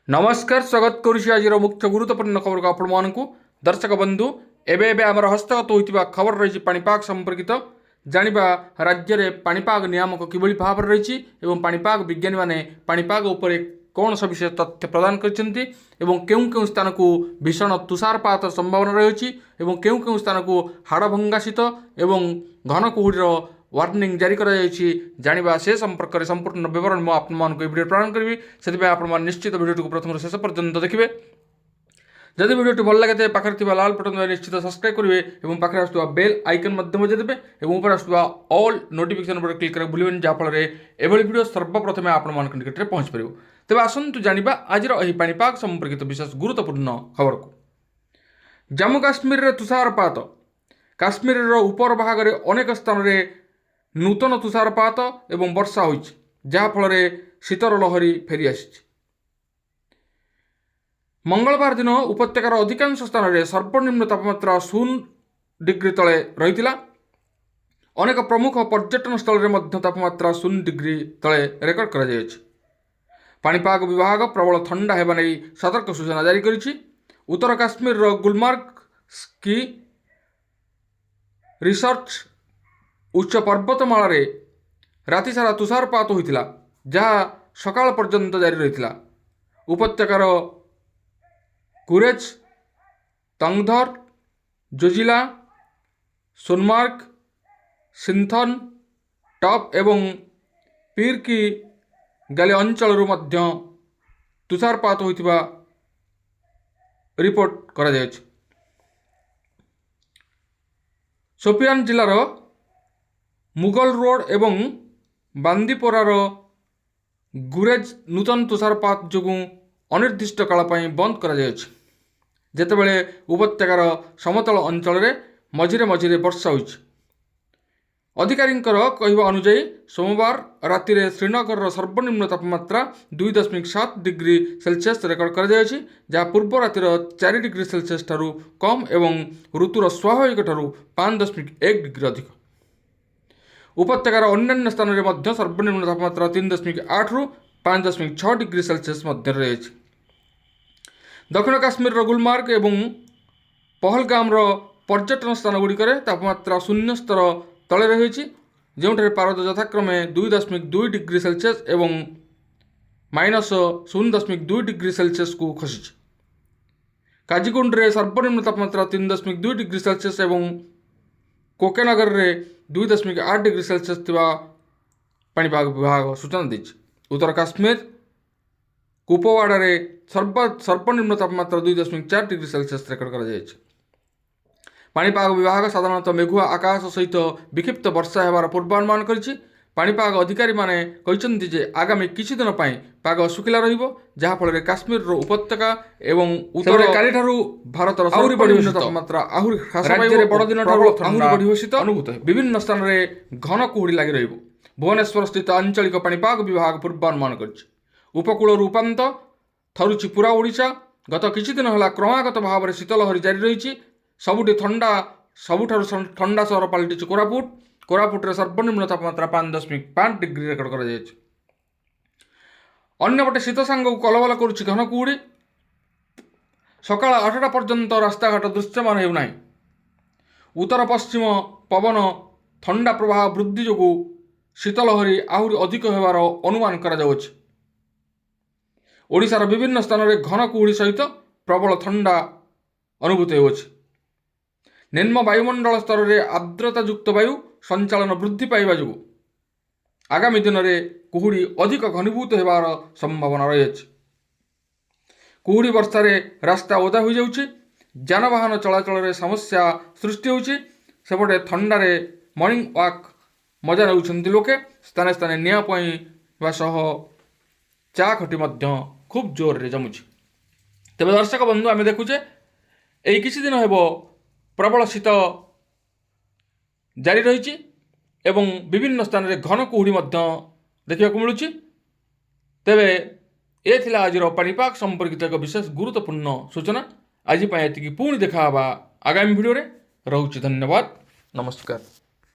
नमस्कार स्वागत करुछि आज मुख्य गुरुत्वपूर्ण खबर को आपण दर्शक बंधु एवं आमर हस्तगत होता खबर रही पाणीपाग संपर्कित जानिबा राज्य में पाणीपाग नियामक किभली भाव रही पाणीपाग विज्ञानी माने पाणीपाग उपरे कौन सविशेष तथ्य प्रदान करछन्ति एवं केउं केउं स्थान को भीषण तुषारपात संभावना रही केउं केउं स्थान को हाड़भंगा शीत एवं घन कुहुड़ीर वार्निंग जारी जानिबा से संपर्क में संपूर्ण विवरण मैं आपको वीडियो प्रदान करी से आप निश्चित वीडियो को प्रथम शेष पर्यंत देखिए। जदि वीडियो भल लगे पाखे लाल बटन निश्चित सब्सक्राइब करेंगे और पाखे आसुवा बेल आइकन बजाइदेवे और ऊपर आसुवा ऑल नोटिफिकेशन पर क्लिक करेंगे भूलें जहाँफल एभली वीडियो सर्वप्रथम आपण निकट में पहुँच पार। तेज आसतु जानिबा आज पाणीपाग संपर्कित विशेष गुरुत्वपूर्ण खबर को। जम्मू काश्मीर में तुषारपात। काश्मीर उपर भाग में अनेक स्थान में नूतन तुषारपात एवं वर्षा होइछि जहाँफल शीतर लहरी फेरी आसी। मंगलवार दिन उपत्यकार अधिकांश स्थान में सर्वनिम्न तापमात्रा 0 डिग्री तले रही। अनेक प्रमुख पर्यटन स्थल में तापमात्रा 0 डिग्री तले रेकर्ड कर। पाणीपाग विभाग प्रबल ठंडा हेबा नै सतर्क सूचना जारी करिछि। उत्तर काश्मीर गुलमार्ग स्की रिसर्च उच्च पर्वतमाल राति सारा तुषारपात होता जहाँ सकाळ पर्यंत जारी रही। उपत्यकार कुरेज, तंगधर, जोजिला, सोनमार्ग, सिंथन, टॉप एवं पीर की गाली अंचल तुषारपात होता रिपोर्ट करा जायछि। शोपियान जिलार मुगल रोड एवं बांदीपोरार गुरेज नूतन तुषारपात जोगुं अनिर्दिष्ट काल बंद करा जायछि। जेतेबेले उपत्यकार समतल अंचल में मझिरे मझिरे वर्षा होइछि। अधिकारींकर कहवा अनुसार सोमवार राति श्रीनगर सर्वनिम्न तापमात्रा 2.7 डिग्री सेल्सियस रेकर्ड कर जहाँ पूर्व रातिर 4 डिग्री सेल्सियस ठारू कम एवं ऋतुर स्वाभाविक ठारू 5.1 डिग्री अधिक। उपत्यकार अन्य स्थान में सर्वनिम्न तापमात्रा 3.8 रु 5.6 डिग्री सेल्सियस मध्य रही। दक्षिण काश्मीर गुलमार्ग एवं पहलगाम पर्यटन स्थान गुड़िक तापमात्रा शून्य स्तर तले रही जो पारद यथाक्रमे 2.2 डिग्री सेल्सियस एवं -0.2 डिग्री सेल्सियस को खसी। काजीगुंड में सर्वनिम्न तापमात्रा 3.2 डिग्री सेल्सियस एवं कोकेनगर में 2.8 डिग्री सेल्सियस पाणीपाग विभाग सूचना दी। उत्तर काश्मीर कुपवाड़ा रे सर्वनिम्न तापमात्रा 2.4 डिग्री सेल्सियस रेकर्ड कर। पाणीपाग विभाग साधारणतः मेघुआ आकाश सहित विक्षिप्त वर्षा होबार पूर्वानुमान करिछि। पाणीपाग अधिकारी माने कहिसंति जे आगामी किछि दिन पई पाग सुखिला रहिबो जहाँफल काश्मीर उपत्यका एवं उत्तर काली ठारू भारतर आहुरी बढ़िबो तापमात्रा आहुरी ह्रास पाइबो। बड़ दिन ठारू आहुरी बढ़िबो शीत अनुभूत विभिन्न स्थान में घन कुहुड़ी लागि रहिबो। भुवनेश्वर स्थित आंचलिक पाणीपाग विभाग पूर्वानुमान करिछि। उपकूल उपांत थरुछि पूरा ओडिशा। गत किछि दिन होला क्रमागत भाव में शीतलहरी जारी रही। सबुठी ठंडा सहर पलटि कोरापुट। कोरापुट सर्वनिम्न तापमात्रा 5.5 डिग्री रेकर्ड कर। अन्यपटे शीत सांग को कलबल करुछि घन कुहुड़ी। सकाळ 8टा पर्यंत रास्ताघाट दृश्यमान हेउना। उत्तर पश्चिम पवन ठंडा प्रवाह वृद्धि जोगु शीतलहरी आहुरी अधिक होबार अनुमान करा जाउछि। ओडिशार विभिन्न स्थान में घन कुहुड़ी सहित प्रबल ठंडा अनुभूत होउछि। निम्न वायुमंडल स्तर में आर्द्रतायुक्त वायु संचालन वृद्धि पाइबा जोगु आगामी दिन में कुहुड़ी अधिक घनीभूत होबार संभावना रही। कुहुड़ी वर्षा रास्ता ओदा हो जाउछि। जानवाहन चलाचल में समस्या सृष्टि होउछि। सेपटे ठंडारे मॉर्निंग वॉक मजा नेउछन्ति लोके। स्थाने स्थाने निआं पइबा सह चा खटी मध्य खूब जोर रे जमुछि। तेबे दर्शक बंधु आमे देखुचे एई किछि दिन हेबो प्रबल शीत जारी रही एवं विभिन्न स्थान में घन कुहुड़ी देखा मिलूँ। तेबे ए थिला आज पाणीपाग संपर्कित एक विशेष गुरुत्वपूर्ण सूचना। आज एति पुणी देखा आगामी वीडियो रे। रहुछि धन्यवाद। नमस्कार।